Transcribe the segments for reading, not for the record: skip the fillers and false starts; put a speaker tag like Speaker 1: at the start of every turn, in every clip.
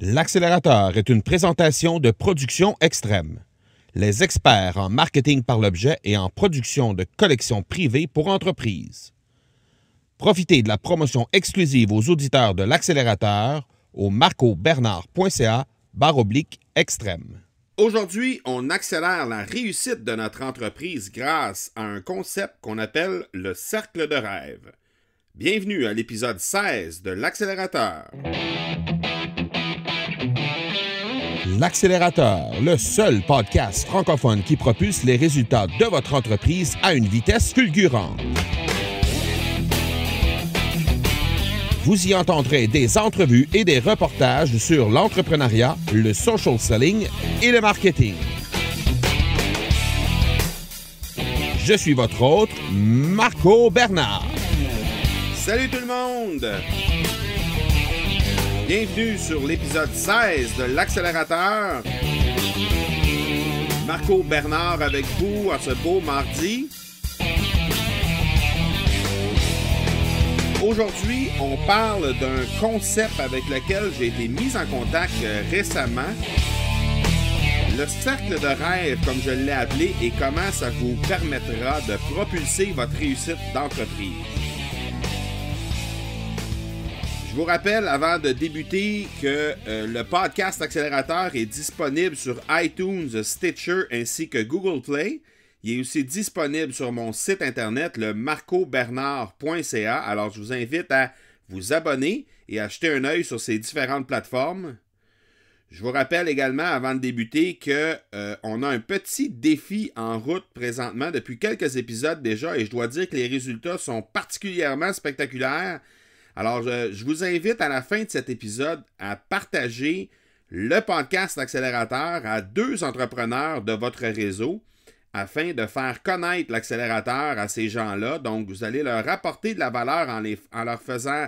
Speaker 1: L'accélérateur est une présentation de Production Extrême. Les experts en marketing par l'objet et en production de collections privées pour entreprises. Profitez de la promotion exclusive aux auditeurs de l'accélérateur au marcobernard.ca/extrême. Aujourd'hui, on accélère la réussite de notre entreprise grâce à un concept qu'on appelle le cercle de rêve. Bienvenue à l'épisode 16 de l'accélérateur. L'accélérateur, le seul podcast francophone qui propulse les résultats de votre entreprise à une vitesse fulgurante. Vous y entendrez des entrevues et des reportages sur l'entrepreneuriat, le social selling et le marketing. Je suis votre hôte, Marco Bernard. Salut tout le monde! Bienvenue sur l'épisode 16 de l'accélérateur. Marco Bernard avec vous à ce beau mardi. Aujourd'hui, on parle d'un concept avec lequel j'ai été mis en contact récemment. Le cercle de rêve, comme je l'ai appelé, et comment ça vous permettra de propulser votre réussite d'entreprise. Je vous rappelle, avant de débuter, que le podcast Accélérateur est disponible sur iTunes, Stitcher ainsi que Google Play. Il est aussi disponible sur mon site internet, le marcobernard.ca. Alors, je vous invite à vous abonner et à jeter un œil sur ces différentes plateformes. Je vous rappelle également, avant de débuter, qu'on a un petit défi en route présentement depuis quelques épisodes déjà et je dois dire que les résultats sont particulièrement spectaculaires. Alors, je vous invite à la fin de cet épisode à partager le podcast Accélérateur à 2 entrepreneurs de votre réseau afin de faire connaître l'accélérateur à ces gens-là. Donc, vous allez leur apporter de la valeur en leur faisant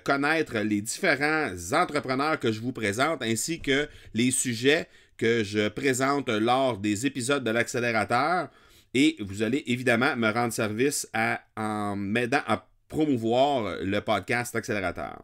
Speaker 1: connaître les différents entrepreneurs que je vous présente ainsi que les sujets que je présente lors des épisodes de l'accélérateur. Et vous allez évidemment me rendre service en m'aidant à promouvoir le podcast Accélérateur.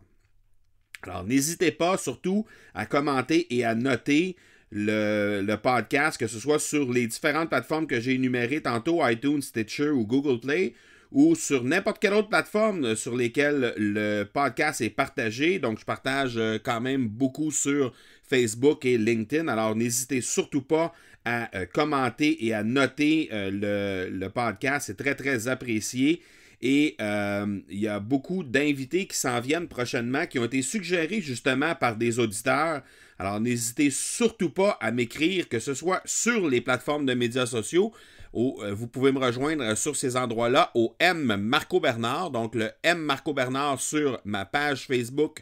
Speaker 1: Alors, n'hésitez pas surtout à commenter et à noter le podcast, que ce soit sur les différentes plateformes que j'ai énumérées tantôt, iTunes, Stitcher ou Google Play, ou sur n'importe quelle autre plateforme sur lesquelles le podcast est partagé. Donc, je partage quand même beaucoup sur Facebook et LinkedIn. Alors, n'hésitez surtout pas à commenter et à noter le podcast. C'est très, très apprécié. Et il y a beaucoup d'invités qui s'en viennent prochainement, qui ont été suggérés justement par des auditeurs. Alors, n'hésitez surtout pas à m'écrire, que ce soit sur les plateformes de médias sociaux, ou vous pouvez me rejoindre sur ces endroits-là au M Marco Bernard, donc le M Marco Bernard sur ma page Facebook,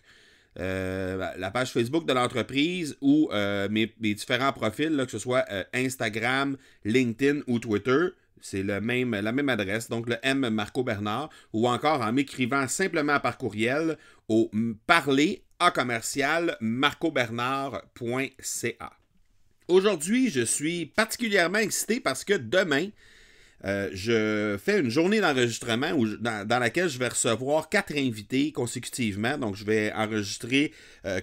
Speaker 1: la page Facebook de l'entreprise ou mes différents profils, là, que ce soit Instagram, LinkedIn ou Twitter. C'est la même adresse, donc le M Marco Bernard, ou encore en m'écrivant simplement par courriel au parler@marcobernard.ca. Aujourd'hui, je suis particulièrement excité parce que demain, je fais une journée d'enregistrement dans laquelle je vais recevoir 4 invités consécutivement. Donc, je vais enregistrer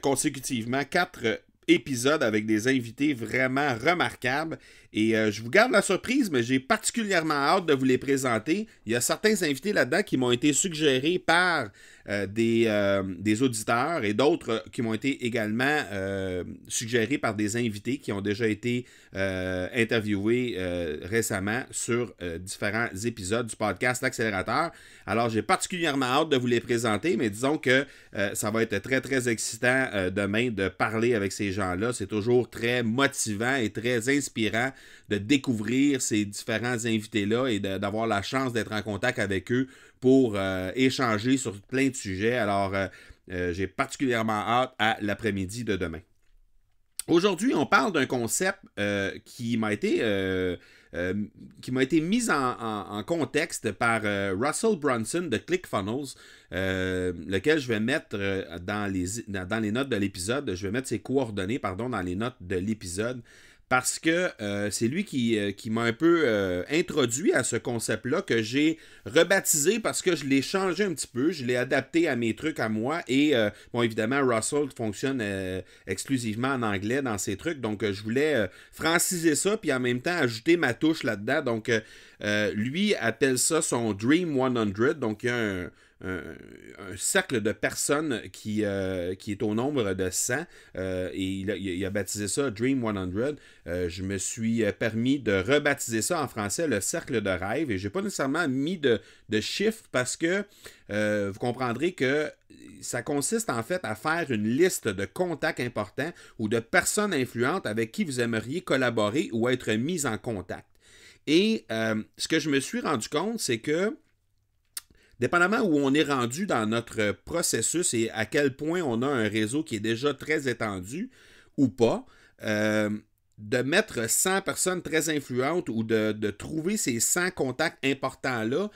Speaker 1: consécutivement 4 épisodes avec des invités vraiment remarquables. Et je vous garde la surprise, mais j'ai particulièrement hâte de vous les présenter. Il y a certains invités là-dedans qui m'ont été suggérés par des auditeurs et d'autres qui m'ont été également suggérés par des invités qui ont déjà été interviewés récemment sur différents épisodes du podcast Accélérateur. Alors, j'ai particulièrement hâte de vous les présenter, mais disons que ça va être très, très excitant demain de parler avec ces gens-là. C'est toujours très motivant et très inspirant de découvrir ces différents invités-là et d'avoir la chance d'être en contact avec eux pour échanger sur plein de sujets. Alors, j'ai particulièrement hâte à l'après-midi de demain. Aujourd'hui, on parle d'un concept qui m'a été mis en contexte par Russell Brunson de ClickFunnels, lequel je vais mettre dans les notes de l'épisode. Je vais mettre ses coordonnées dans les notes de l'épisode parce que c'est lui qui m'a un peu introduit à ce concept-là que j'ai rebaptisé parce que je l'ai changé un petit peu, je l'ai adapté à mes trucs à moi et bon évidemment Russell fonctionne exclusivement en anglais dans ses trucs, donc je voulais franciser ça puis en même temps ajouter ma touche là-dedans, donc lui appelle ça son Dream 100, donc il y a un cercle de personnes qui est au nombre de 100 et il a baptisé ça Dream 100. Je me suis permis de rebaptiser ça en français le cercle de rêve et j'ai pas nécessairement mis de chiffres parce que vous comprendrez que ça consiste en fait à faire une liste de contacts importants ou de personnes influentes avec qui vous aimeriez collaborer ou être mis en contact. Et ce que je me suis rendu compte, c'est que dépendamment où on est rendu dans notre processus et à quel point on a un réseau qui est déjà très étendu ou pas, de mettre 100 personnes très influentes ou de trouver ces 100 contacts importants-là,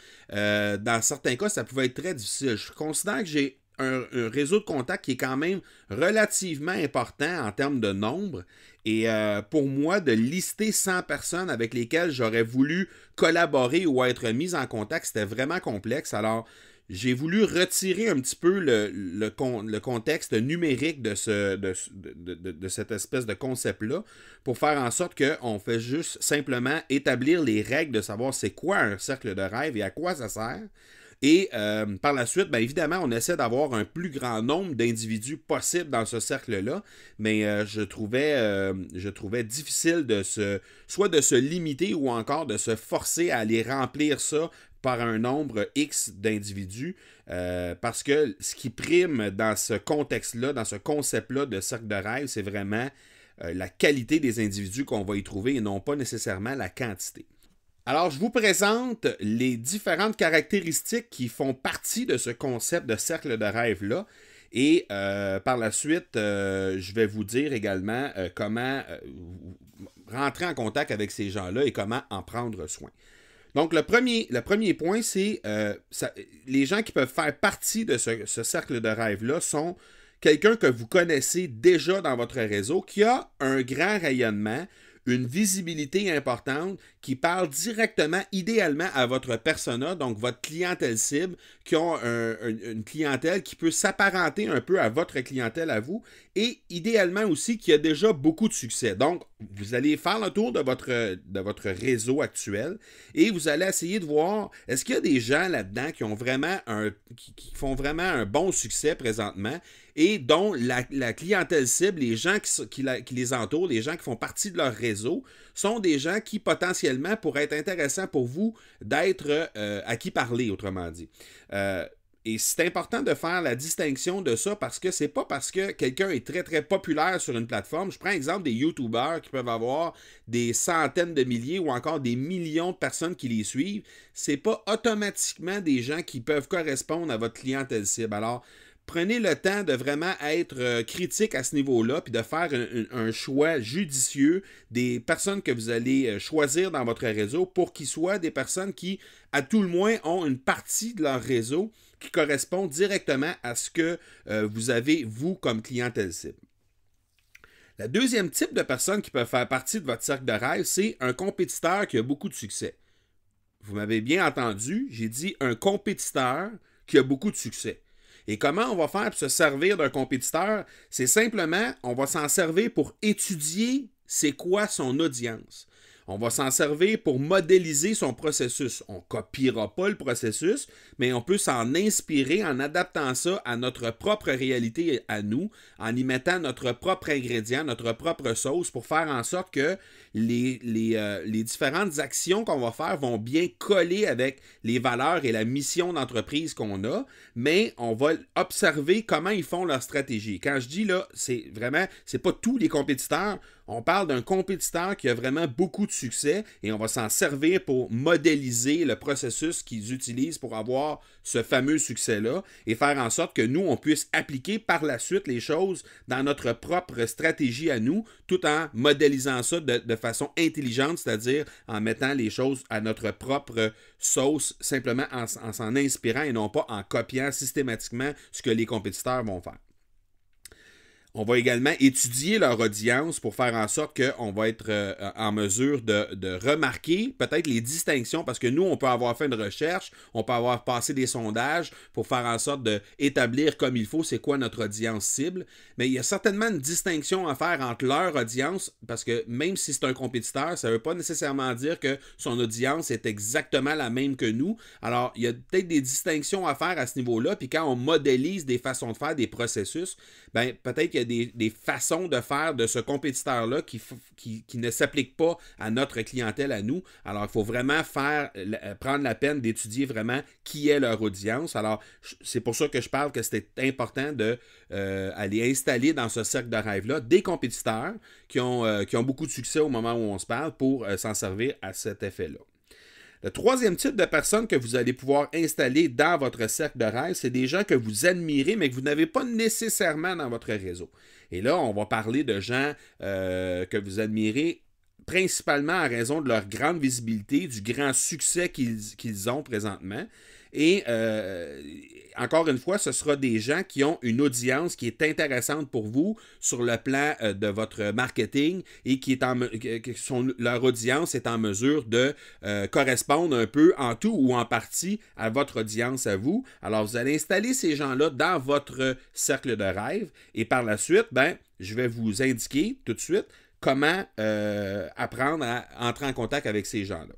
Speaker 1: dans certains cas, ça pouvait être très difficile. Je considère que j'ai un réseau de contacts qui est quand même relativement important en termes de nombre. Et pour moi, de lister 100 personnes avec lesquelles j'aurais voulu collaborer ou être mis en contact, c'était vraiment complexe. Alors, j'ai voulu retirer un petit peu le contexte numérique de cette espèce de concept-là pour faire en sorte qu'on fait juste simplement établir les règles de savoir c'est quoi un cercle de rêve et à quoi ça sert. Et par la suite, bien évidemment, on essaie d'avoir un plus grand nombre d'individus possible dans ce cercle-là, mais je trouvais difficile soit de se limiter ou encore de se forcer à aller remplir ça par un nombre X d'individus, parce que ce qui prime dans ce contexte-là, dans ce concept-là de cercle de rêve, c'est vraiment la qualité des individus qu'on va y trouver et non pas nécessairement la quantité. Alors, je vous présente les différentes caractéristiques qui font partie de ce concept de cercle de rêve-là. Et par la suite, je vais vous dire également comment rentrer en contact avec ces gens-là et comment en prendre soin. Donc, le premier point, c'est les gens qui peuvent faire partie de ce cercle de rêve-là sont quelqu'un que vous connaissez déjà dans votre réseau, qui a un grand rayonnement, une visibilité importante, qui parle directement, idéalement, à votre persona, donc votre clientèle cible, qui ont une clientèle qui peut s'apparenter un peu à votre clientèle à vous, et idéalement aussi qui a déjà beaucoup de succès. Donc, vous allez faire le tour de votre réseau actuel et vous allez essayer de voir, est-ce qu'il y a des gens là-dedans qui ont vraiment qui font vraiment un bon succès présentement et dont la clientèle cible, les gens qui les entourent, les gens qui font partie de leur réseau, sont des gens qui potentiellement pourraient être intéressants pour vous d'être à qui parler, autrement dit. Et c'est important de faire la distinction de ça parce que c'est pas parce que quelqu'un est très très populaire sur une plateforme. Je prends l'exemple des YouTubers qui peuvent avoir des centaines de milliers ou encore des millions de personnes qui les suivent. C'est pas automatiquement des gens qui peuvent correspondre à votre clientèle cible. Alors, prenez le temps de vraiment être critique à ce niveau-là, puis de faire un choix judicieux des personnes que vous allez choisir dans votre réseau pour qu'ils soient des personnes qui, à tout le moins, ont une partie de leur réseau qui correspond directement à ce que vous avez, vous, comme clientèle cible. Le deuxième type de personnes qui peuvent faire partie de votre cercle de rêve, c'est un compétiteur qui a beaucoup de succès. Vous m'avez bien entendu, j'ai dit un compétiteur qui a beaucoup de succès. Et comment on va faire pour se servir d'un compétiteur? C'est simplement, on va s'en servir pour étudier c'est quoi son audience. On va s'en servir pour modéliser son processus. On ne copiera pas le processus, mais on peut s'en inspirer en adaptant ça à notre propre réalité à nous, en y mettant notre propre ingrédient, notre propre sauce pour faire en sorte que les différentes actions qu'on va faire vont bien coller avec les valeurs et la mission d'entreprise qu'on a, mais on va observer comment ils font leur stratégie. Quand je dis là, c'est pas tous les compétiteurs. On parle d'un compétiteur qui a vraiment beaucoup de succès et on va s'en servir pour modéliser le processus qu'ils utilisent pour avoir ce fameux succès-là et faire en sorte que nous, on puisse appliquer par la suite les choses dans notre propre stratégie à nous, tout en modélisant ça de façon intelligente, c'est-à-dire en mettant les choses à notre propre sauce, simplement en s'en inspirant et non pas en copiant systématiquement ce que les compétiteurs vont faire. On va également étudier leur audience pour faire en sorte qu'on va être en mesure de remarquer peut-être les distinctions, parce que nous, on peut avoir fait une recherche, on peut avoir passé des sondages pour faire en sorte d'établir comme il faut c'est quoi notre audience cible, mais il y a certainement une distinction à faire entre leur audience, parce que même si c'est un compétiteur, ça ne veut pas nécessairement dire que son audience est exactement la même que nous. Alors, il y a peut-être des distinctions à faire à ce niveau-là, puis quand on modélise des façons de faire, des processus, ben peut-être qu'il y a des façons de faire de ce compétiteur-là qui ne s'appliquent pas à notre clientèle, à nous. Alors, il faut vraiment prendre la peine d'étudier vraiment qui est leur audience. Alors, c'est pour ça que je parle que c'était important d'aller installer dans ce cercle de rêve-là des compétiteurs qui ont beaucoup de succès au moment où on se parle pour s'en servir à cet effet-là. Le troisième type de personnes que vous allez pouvoir installer dans votre cercle de rêve, c'est des gens que vous admirez, mais que vous n'avez pas nécessairement dans votre réseau. Et là, on va parler de gens que vous admirez principalement en raison de leur grande visibilité, du grand succès qu'ils ont présentement. Et encore une fois, ce sera des gens qui ont une audience qui est intéressante pour vous sur le plan de votre marketing et leur audience est en mesure de correspondre un peu en tout ou en partie à votre audience à vous. Alors, vous allez installer ces gens-là dans votre cercle de rêve et par la suite, je vais vous indiquer tout de suite comment apprendre à entrer en contact avec ces gens-là.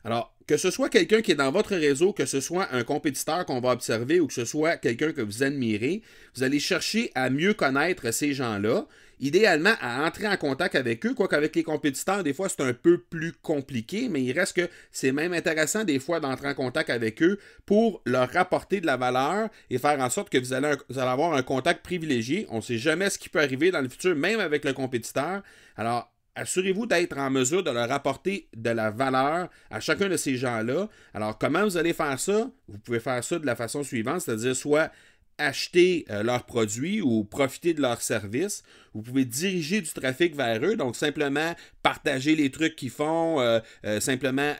Speaker 1: Alors, que ce soit quelqu'un qui est dans votre réseau, que ce soit un compétiteur qu'on va observer ou que ce soit quelqu'un que vous admirez, vous allez chercher à mieux connaître ces gens-là, idéalement à entrer en contact avec eux, quoique avec les compétiteurs, des fois c'est un peu plus compliqué, mais il reste que c'est même intéressant des fois d'entrer en contact avec eux pour leur rapporter de la valeur et faire en sorte que vous allez avoir un contact privilégié. On ne sait jamais ce qui peut arriver dans le futur, même avec le compétiteur. Alors, assurez-vous d'être en mesure de leur apporter de la valeur à chacun de ces gens-là. Alors, comment vous allez faire ça? Vous pouvez faire ça de la façon suivante, c'est-à-dire soit acheter leurs produits ou profiter de leurs services. Vous pouvez diriger du trafic vers eux, donc simplement partager les trucs qu'ils font, simplement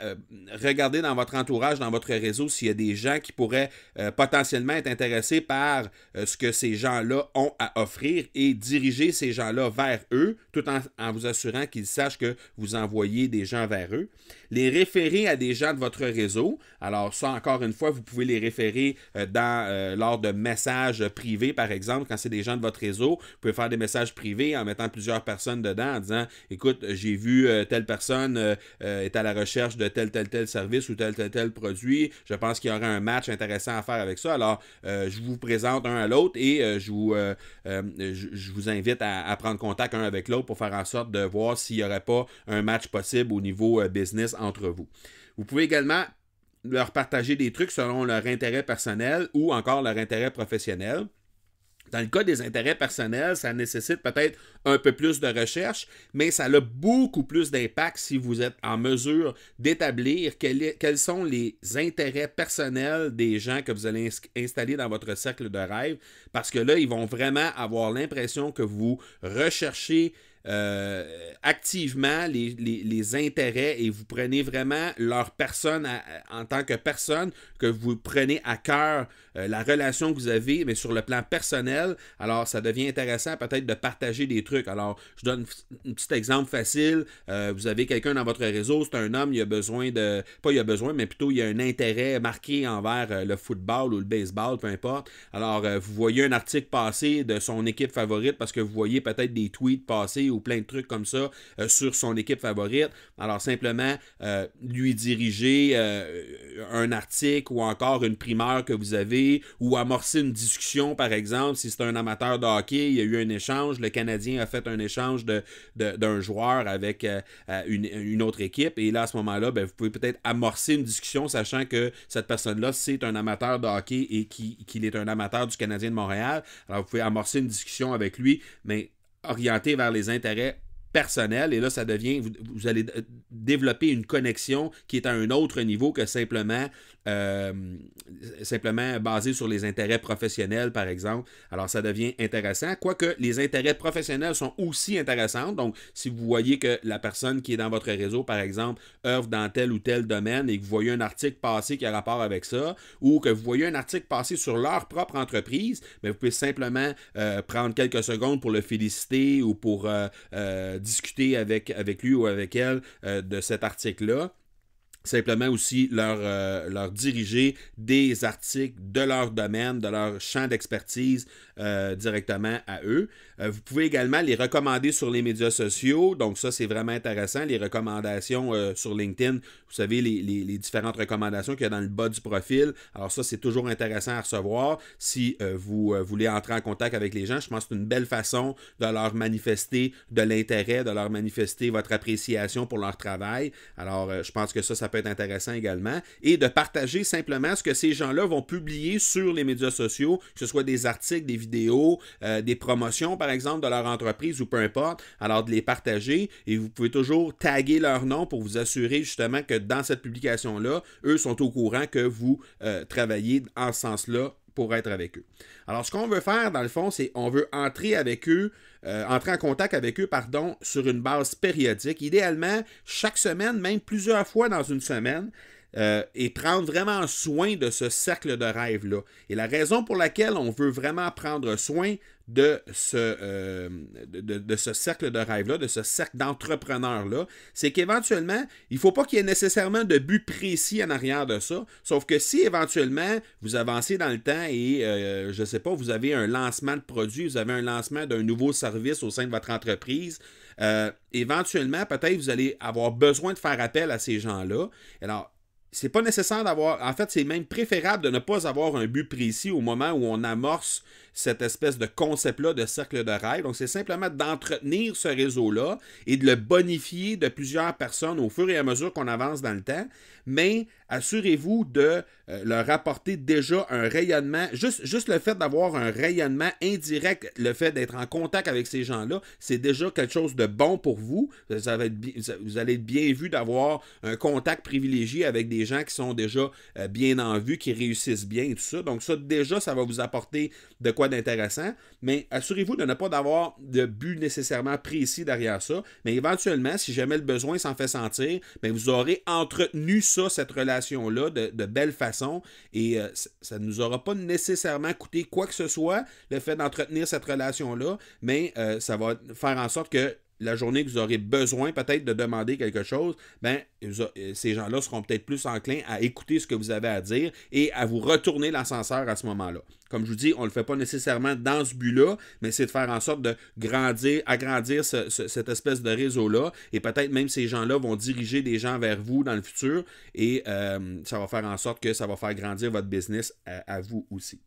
Speaker 1: regarder dans votre entourage, dans votre réseau s'il y a des gens qui pourraient potentiellement être intéressés par ce que ces gens-là ont à offrir et diriger ces gens-là vers eux, tout en vous assurant qu'ils sachent que vous envoyez des gens vers eux. Les référer à des gens de votre réseau. Alors ça, encore une fois, vous pouvez les référer lors de messages privés, par exemple, quand c'est des gens de votre réseau. Vous pouvez faire des messages privés en mettant plusieurs personnes dedans, en disant « Écoute, j'ai vu telle personne est à la recherche de tel service ou tel produit. Je pense qu'il y aurait un match intéressant à faire avec ça. Alors, je vous présente un à l'autre et je vous invite à prendre contact un avec l'autre pour faire en sorte de voir s'il n'y aurait pas un match possible au niveau business entre vous. » Vous pouvez également leur partager des trucs selon leur intérêt personnel ou encore leur intérêt professionnel. Dans le cas des intérêts personnels, ça nécessite peut-être un peu plus de recherche, mais ça a beaucoup plus d'impact si vous êtes en mesure d'établir quels sont les intérêts personnels des gens que vous allez installer dans votre cercle de rêve, parce que là, ils vont vraiment avoir l'impression que vous recherchez activement les intérêts et vous prenez vraiment leur personne en tant que personne, que vous prenez à cœur la relation que vous avez, mais sur le plan personnel. Alors, ça devient intéressant peut-être de partager des trucs. Alors, je donne un petit exemple facile. Vous avez quelqu'un dans votre réseau, c'est un homme, il a besoin de... Pas il a besoin, mais plutôt il a un intérêt marqué envers le football ou le baseball, peu importe. Alors, vous voyez un article passer de son équipe favorite parce que vous voyez peut-être des tweets passer ou plein de trucs comme ça sur son équipe favorite. Alors, simplement lui diriger un article ou encore une primeur que vous avez ou amorcer une discussion, par exemple, si c'est un amateur de hockey, il y a eu un échange, le Canadien a fait un échange d'un joueur avec une autre équipe, et là, à ce moment-là, vous pouvez peut-être amorcer une discussion, sachant que cette personne-là, c'est un amateur de hockey et qu'il est un amateur du Canadien de Montréal. Alors, vous pouvez amorcer une discussion avec lui, mais orienté vers les intérêts personnel. Et là, ça devient, vous allez développer une connexion qui est à un autre niveau que simplement basé sur les intérêts professionnels, par exemple. Alors, ça devient intéressant. Quoique, les intérêts professionnels sont aussi intéressants. Donc, si vous voyez que la personne qui est dans votre réseau, par exemple, œuvre dans tel ou tel domaine et que vous voyez un article passer qui a rapport avec ça, ou que vous voyez un article passer sur leur propre entreprise, bien, vous pouvez simplement prendre quelques secondes pour le féliciter ou pour discuter avec lui ou avec elle de cet article-là. Simplement aussi leur diriger des articles de leur domaine, de leur champ d'expertise directement à eux. Vous pouvez également les recommander sur les médias sociaux. Donc ça, c'est vraiment intéressant. Les recommandations sur LinkedIn, vous savez, les différentes recommandations qu'il y a dans le bas du profil. Alors ça, c'est toujours intéressant à recevoir. Si vous voulez entrer en contact avec les gens, je pense que c'est une belle façon de leur manifester de l'intérêt, de leur manifester votre appréciation pour leur travail. Alors, je pense que ça peut être intéressant également. Et de partager simplement ce que ces gens-là vont publier sur les médias sociaux, que ce soit des articles, des vidéos, des promotions, par exemple, de leur entreprise ou peu importe. Alors, de les partager et vous pouvez toujours taguer leur nom pour vous assurer justement que dans cette publication-là, eux sont au courant que vous travaillez en ce sens-là pour être avec eux. Alors, ce qu'on veut faire, dans le fond, c'est on veut entrer en contact avec eux, sur une base périodique, idéalement chaque semaine, même plusieurs fois dans une semaine, et prendre vraiment soin de ce cercle de rêve-là. Et la raison pour laquelle on veut vraiment prendre soin de ce cercle de rêve-là, de ce cercle d'entrepreneurs-là, c'est qu'éventuellement, il ne faut pas qu'il y ait nécessairement de but précis en arrière de ça, sauf que si éventuellement vous avancez dans le temps et, je ne sais pas, vous avez un lancement de produit, vous avez un lancement d'un nouveau service au sein de votre entreprise, éventuellement, peut-être vous allez avoir besoin de faire appel à ces gens-là. Alors, c'est pas nécessaire d'avoir... En fait, c'est même préférable de ne pas avoir un but précis au moment où on amorce cette espèce de concept-là de cercle de rêve. Donc, c'est simplement d'entretenir ce réseau-là et de le bonifier de plusieurs personnes au fur et à mesure qu'on avance dans le temps. Mais assurez-vous de leur apporter déjà un rayonnement. Juste le fait d'avoir un rayonnement indirect, le fait d'être en contact avec ces gens-là, c'est déjà quelque chose de bon pour vous. Vous allez être bien vu d'avoir un contact privilégié avec des gens qui sont déjà bien en vue, qui réussissent bien et tout ça. Donc ça, déjà, ça va vous apporter de quoi d'intéressant. Mais assurez-vous de ne pas avoir de but nécessairement précis derrière ça. Mais éventuellement, si jamais le besoin s'en fait sentir, bien, vous aurez entretenu ça, cette relation-là, de belle façon. Et ça ne nous aura pas nécessairement coûté quoi que ce soit, le fait d'entretenir cette relation-là. Mais ça va faire en sorte que la journée que vous aurez besoin peut-être de demander quelque chose, ben, ces gens-là seront peut-être plus enclins à écouter ce que vous avez à dire et à vous retourner l'ascenseur à ce moment-là. Comme je vous dis, on ne le fait pas nécessairement dans ce but-là, mais c'est de faire en sorte de agrandir cette espèce de réseau-là et peut-être même ces gens-là vont diriger des gens vers vous dans le futur et ça va faire en sorte que ça va faire grandir votre business à vous aussi.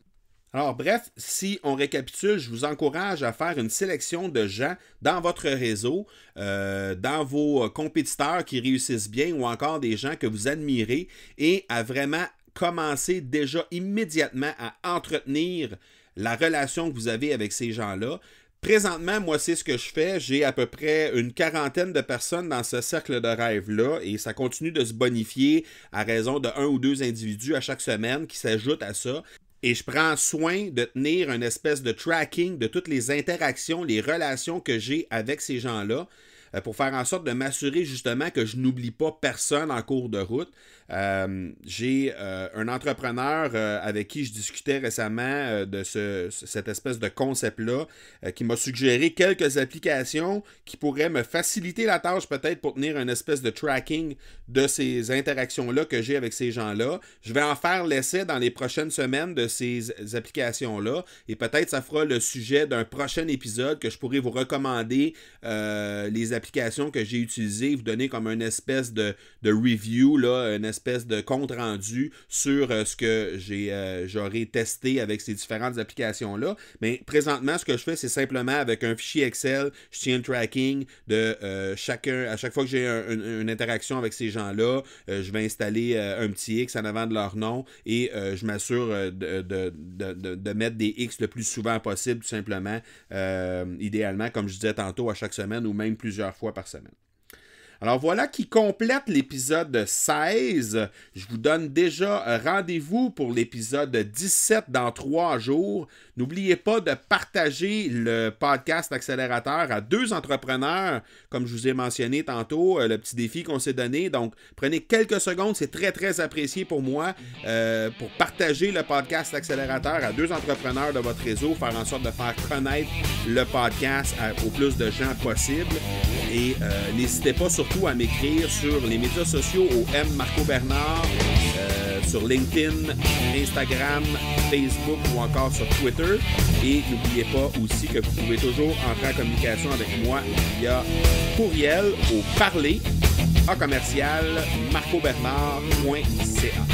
Speaker 1: Alors bref, si on récapitule, je vous encourage à faire une sélection de gens dans votre réseau, dans vos compétiteurs qui réussissent bien ou encore des gens que vous admirez et à vraiment commencer déjà immédiatement à entretenir la relation que vous avez avec ces gens-là. Présentement, moi, c'est ce que je fais. J'ai à peu près une quarantaine de personnes dans ce cercle de rêve-là et ça continue de se bonifier à raison de 1 ou 2 individus à chaque semaine qui s'ajoutent à ça. Et je prends soin de tenir une espèce de tracking de toutes les interactions, les relations que j'ai avec ces gens-là pour faire en sorte de m'assurer justement que je n'oublie pas personne en cours de route. J'ai un entrepreneur avec qui je discutais récemment de cette espèce de concept-là qui m'a suggéré quelques applications qui pourraient me faciliter la tâche peut-être pour tenir une espèce de tracking de ces interactions-là que j'ai avec ces gens-là. Je vais en faire l'essai dans les prochaines semaines de ces applications-là et peut-être ça fera le sujet d'un prochain épisode que je pourrais vous recommander les applications que j'ai utilisées, vous donner comme une espèce de review, là, une espèce de compte rendu sur ce que j'aurais testé avec ces différentes applications-là. Mais présentement, ce que je fais, c'est simplement avec un fichier Excel, je tiens le tracking de chacun. À chaque fois que j'ai une interaction avec ces gens-là, je vais installer un petit X en avant de leur nom et je m'assure de mettre des X le plus souvent possible, tout simplement. Idéalement, comme je disais tantôt, à chaque semaine ou même plusieurs plusieurs fois par semaine. Alors voilà qui complète l'épisode 16. Je vous donne déjà rendez-vous pour l'épisode 17 dans 3 jours. N'oubliez pas de partager le podcast Accélérateur à 2 entrepreneurs, comme je vous ai mentionné tantôt, le petit défi qu'on s'est donné. Donc, prenez quelques secondes, c'est très, très apprécié pour moi, pour partager le podcast Accélérateur à 2 entrepreneurs de votre réseau, faire en sorte de faire connaître le podcast au plus de gens possible. Et n'hésitez pas surtout à m'écrire sur les médias sociaux au M. Marco Bernard, sur LinkedIn, Instagram, Facebook ou encore sur Twitter. Et n'oubliez pas aussi que vous pouvez toujours entrer en communication avec moi via courriel au parler@marcobernard.ca.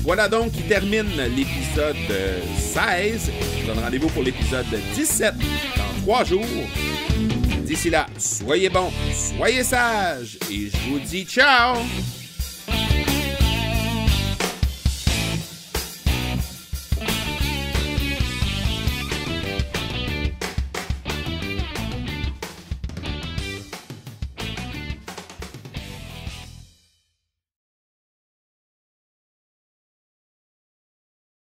Speaker 1: Voilà donc qui termine l'épisode 16. Je vous donne rendez-vous pour l'épisode 17 dans 3 jours. D'ici là, soyez bons, soyez sages et je vous dis ciao!